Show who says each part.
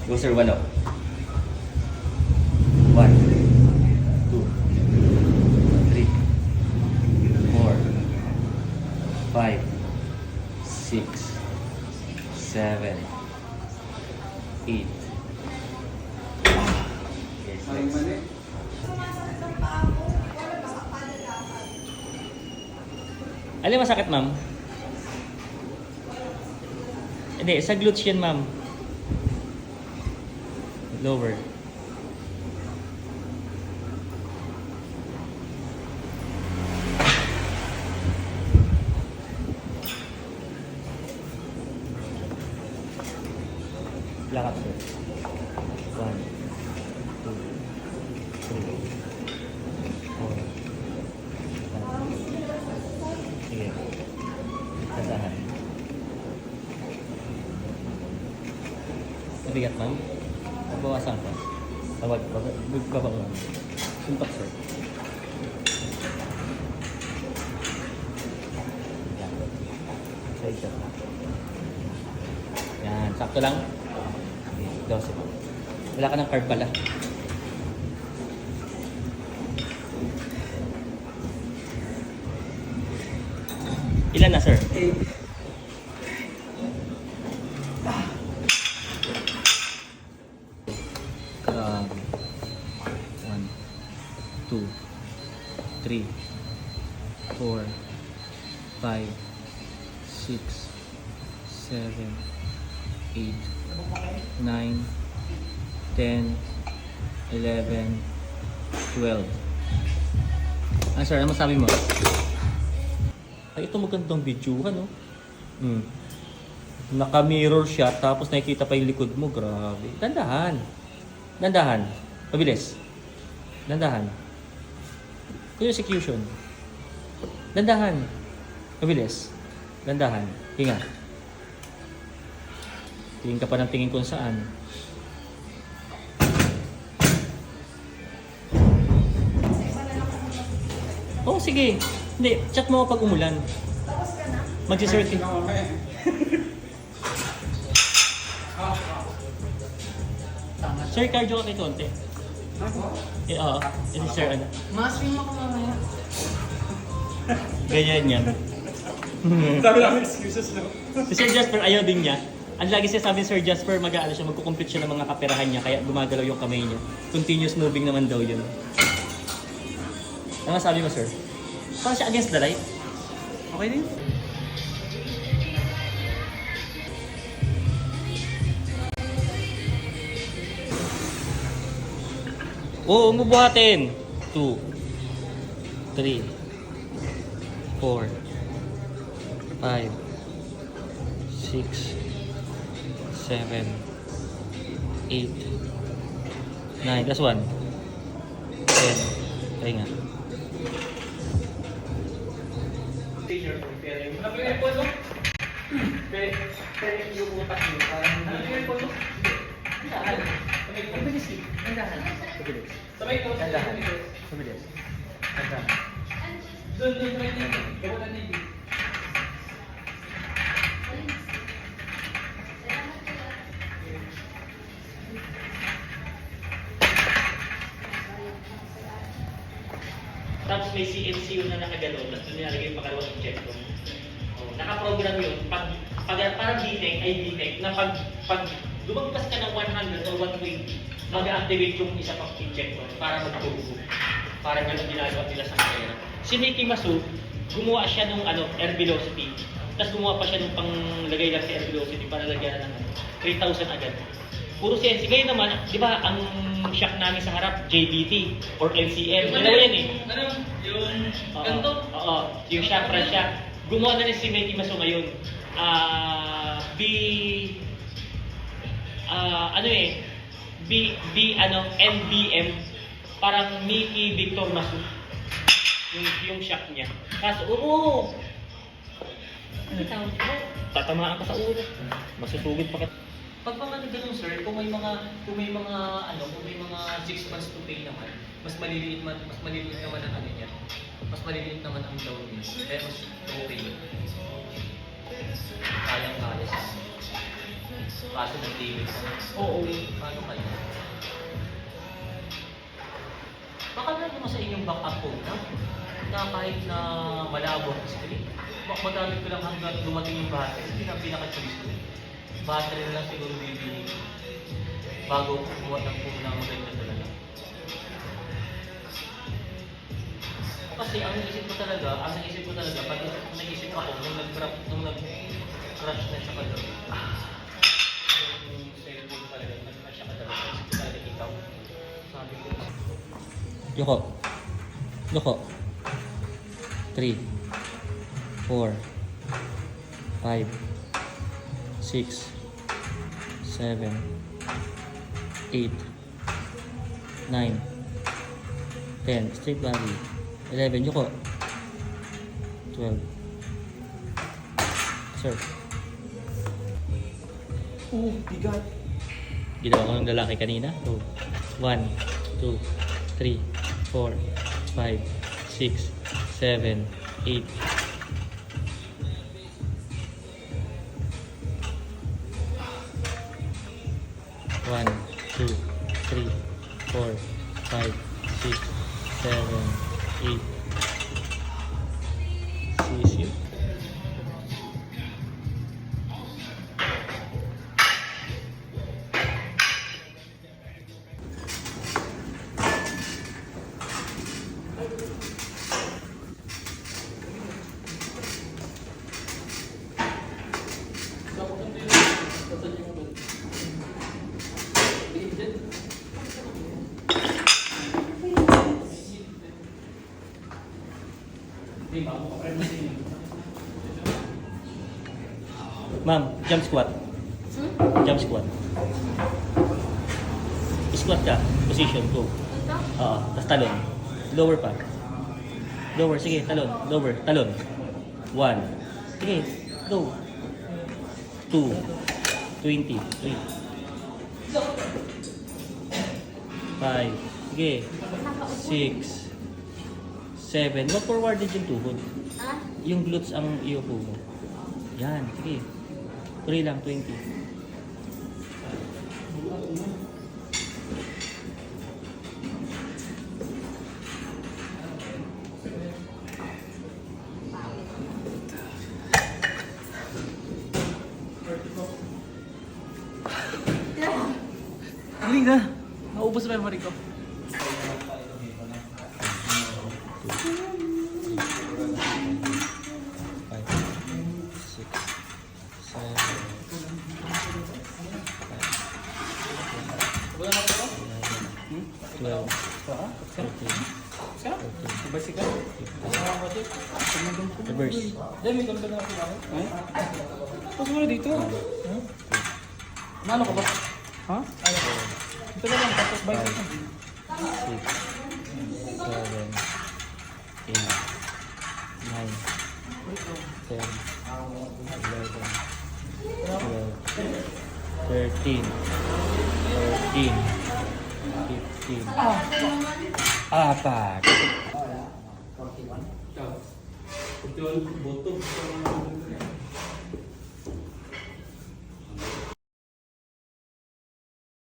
Speaker 1: Go sir, 1 up. 1, 2, 3, 4, 5, 6, 7, 8. Yes, next. Alin masakit, ma'am? Hindi, sa glutes yan, ma'am. Lower. Lakad sir. 1, 2, 3, 4. Sige. Tasahan. Nabigat, ma'am? Bawasan ka. Baba mo. Suntok, sir. Yan. Side shot. Yan. Sakto lang. 12 po. Wala ka ng card pala. Ilan na, sir?
Speaker 2: 8.
Speaker 1: Grabe. 1, 2, 3, 4, 5, 6, 7, 8, 9, 10, 11, 12. Ah, sir, ano masabi mo? Ay, ito magandang video, no? Naka-mirror shot, tapos nakikita pa yung likod mo. Grabe. Dandahan. Dandahan. Mabilis. Dandahan. Yung execution. Dandahan. Mabilis. Dandahan. Hinga. Tingin ka pa ng tingin kung saan. Oh, sige. Hindi, chat mo ako pag umulan.
Speaker 2: Tapos ka na?
Speaker 1: Mag-circle. Sir, cardio ka kay konti. Eh, oo. Eh, sir, ano?
Speaker 2: Ma-stream ako mamaya.
Speaker 1: Ganyan yan.
Speaker 3: Dami lang excuses no.
Speaker 1: Si Sir Jasper, ayaw din niya. Ang lagi siya sabi ni Sir Jasper, mag-aano siya, magkukomplete siya ng mga kaperahan niya, kaya gumagalaw yung kamay niya. Continuous moving naman daw yun. Ano sabi mo, sir? Parang siya against the light. Okay din. Oo, umubuhatin. 2, 3, 4, 5, 6, 7, 8, 9, plus 1, 10. Kaya nga. Tapos may CNC na nakagano, tapos nilalagay yung pangalawang injector. Oh, naka-program yun. Pag parang detect na pag lumagpas ka ng 100 or 120, mag-activate yung isa pang injector para magtubo. Para gano'n ginagawa nila sa kamera. Si Mickey Masu, gumawa siya ng air velocity. Tapos gumawa pa siya ng panglagay lang sa air velocity para lagyan ng 3,000 agad. Puro CNC. Ngayon naman, di ba, ang shock namin sa harap, JBT or LCM. Dalawa yan eh.
Speaker 3: Ano? Yung ganito?
Speaker 1: Oo, yung shock press shock. Gumawa na rin si Mickey Masu ngayon. NBM, parang Mickey Victor Masu. Yung shock niya. Kaso, ano tawag ko? Tatamaan ka sa ulo. Masusugid pa ka. Pag mga ganun sir, kung may mga 6 months to pay naman, mas maliliit naman ang ano niya. Mas maliliit naman ang down niya. Kaya mas okay yun. Kayang-kaya sa Kaso nag-limit na.
Speaker 3: Oo.
Speaker 1: Paano kayo? Baka meron mo sa inyong backup code na kahit na malabo ang screen, magamit ko lang hanggang dumating yung battery. Hindi na pinaka-choice ko. Battery na lang siguro bibili bago kumuha ng phone na maganda talaga. Kasi ang naisip ko talaga, pag naisip ako, nung nag-crash na siya kagabi, yung cellphone talaga, nag-crash siya kagabi, naisip ko talaga ikaw. Sabi ko,
Speaker 4: Yoko. Yoko. 3, 4, 5, 6, 7, 8, 9, 10. Straight body. 11. Yoko. 12. Sir.
Speaker 3: Oh, bigat.
Speaker 4: Ginawa ko ng lalaki kanina. 2, 1, 2, 3, 4, 5, 6, 7, 8. One, two, three, 4, 5, 6, 7, 8. Sisiyo. Ma'am, jump squat. Jump squat. Squat ka. Position, go.
Speaker 2: Ito?
Speaker 4: Oo, tas talon. Lower pa. Lower, sige, talon. Lower, talon. 1. Sige, go. 2. 20. 3. 5. Sige. 6. 7. Wag forwarded yung tuhod.
Speaker 2: Ha?
Speaker 4: Yung glutes ang iupo mo. Yan, sige. Tuloy lang, 20.
Speaker 3: Galing na. Naubos na memory ko. 12, 13, Basi ka?
Speaker 4: 14. Reverse.
Speaker 3: Dahil may ganito na ako ba? Pasok mo na dito. Nalo ka ba? Ha? Ito na lang, tapos bike ka.
Speaker 4: 6, 7, 8, 9, 10, 11, 12, 13, 14, 15, 4.
Speaker 3: Botog.